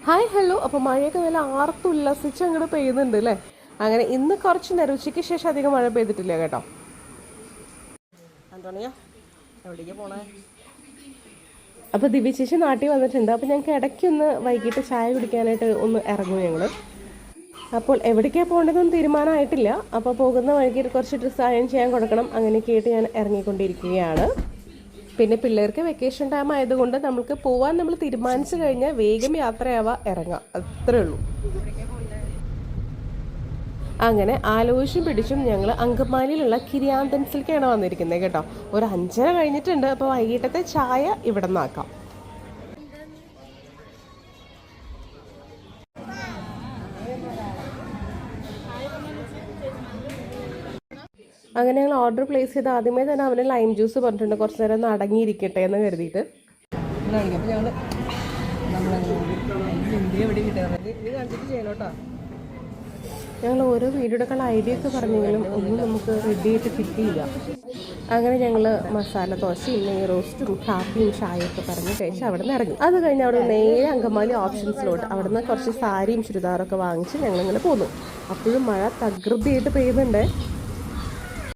Hi hello. അപ്പോൾ മഴയൊക്കെ നല്ല ആർത്തുല്ലസിച്ച് അങ്ങോട്ട് പെയ്യുന്നുണ്ട് അല്ലേ. അങ്ങനെ ഇന്ന് കുറച്ച് നേരം ഉച്ചയ്ക്ക് ശേഷം അധികം മഴ പെയ്തിട്ടില്ല കേട്ടോ. അന്തോണിയോ എവിടേക്ക് പോണേ? അപ്പോൾ ദിവ്യ ചേച്ചി നാട്ടിൽ വന്നിട്ടുണ്ട്. അപ്പോൾ ഞങ്ങൾക്ക് ഇടയ്ക്കൊന്ന് വൈകിട്ട് ചായ കുടിക്കാനായിട്ട് ഒന്ന് ഇറങ്ങും ഞങ്ങൾ. അപ്പോൾ എവിടേക്കാണ് പോകേണ്ടതെന്ന് തീരുമാനമായിട്ടില്ല. അപ്പോൾ പോകുന്ന വഴിക്ക് കുറച്ച് ഡ്രസ്സ് അയൺ ചെയ്യാൻ കൊടുക്കണം. അങ്ങനെയൊക്കെ ആയിട്ട് ഞാൻ ഇറങ്ങിക്കൊണ്ടിരിക്കുകയാണ്. പിന്നെ പിള്ളേർക്ക് വെക്കേഷൻ ടൈം ആയതുകൊണ്ട് നമുക്ക് പോവാൻ നമ്മൾ തീരുമാനിച്ചു കഴിഞ്ഞാൽ വേഗം യാത്രയാവാൻ ഇറങ്ങാം, അത്രേ ഉള്ളൂ. അങ്ങനെ ആലോചിച്ചും പിടിച്ചും ഞങ്ങൾ അങ്കമാലിയിലുള്ള കിരിയാന്തൻസിലേക്കാണ് വന്നിരിക്കുന്നത് കേട്ടോ. ഒരു 5:30 കഴിഞ്ഞിട്ടുണ്ട്. അപ്പോൾ വൈകിട്ടത്തെ ചായ ഇവിടെ നിന്നാക്കാം. അങ്ങനെ ഞങ്ങൾ ഓർഡർ പ്ലേസ് ചെയ്ത് ആദ്യമേ തന്നെ അവന് ലൈം ജ്യൂസ് പറഞ്ഞിട്ടുണ്ട്, കുറച്ച് നേരം ഒന്ന് അടങ്ങിയിരിക്കട്ടെ എന്ന് കരുതിയിട്ട്. ഞങ്ങൾ ഓരോ വീഡിയോയുടെ ഐഡിയ ഒക്കെ പറഞ്ഞെങ്കിലും ഒന്നും നമുക്ക് റെഡി ആയിട്ട് കിട്ടിയില്ല. അങ്ങനെ ഞങ്ങൾ മസാല ദോശയും നെയ് റോസ്റ്റും കാപ്പിയും ചായയൊക്കെ പറഞ്ഞ് കഴിച്ച് അവിടെ നിന്ന് ഇറങ്ങി. അത് കഴിഞ്ഞ് അവിടെ നേരെ അങ്കമാലി ഓപ്ഷൻസിലോട്ട് അവിടെ നിന്ന് കുറച്ച് സാരിയും ചുരിദാറൊക്കെ വാങ്ങിച്ച് ഞങ്ങളിങ്ങനെ പോന്നു. അപ്പോഴും മഴ തകൃതിയായിട്ട് പെയ്യുന്നുണ്ട്.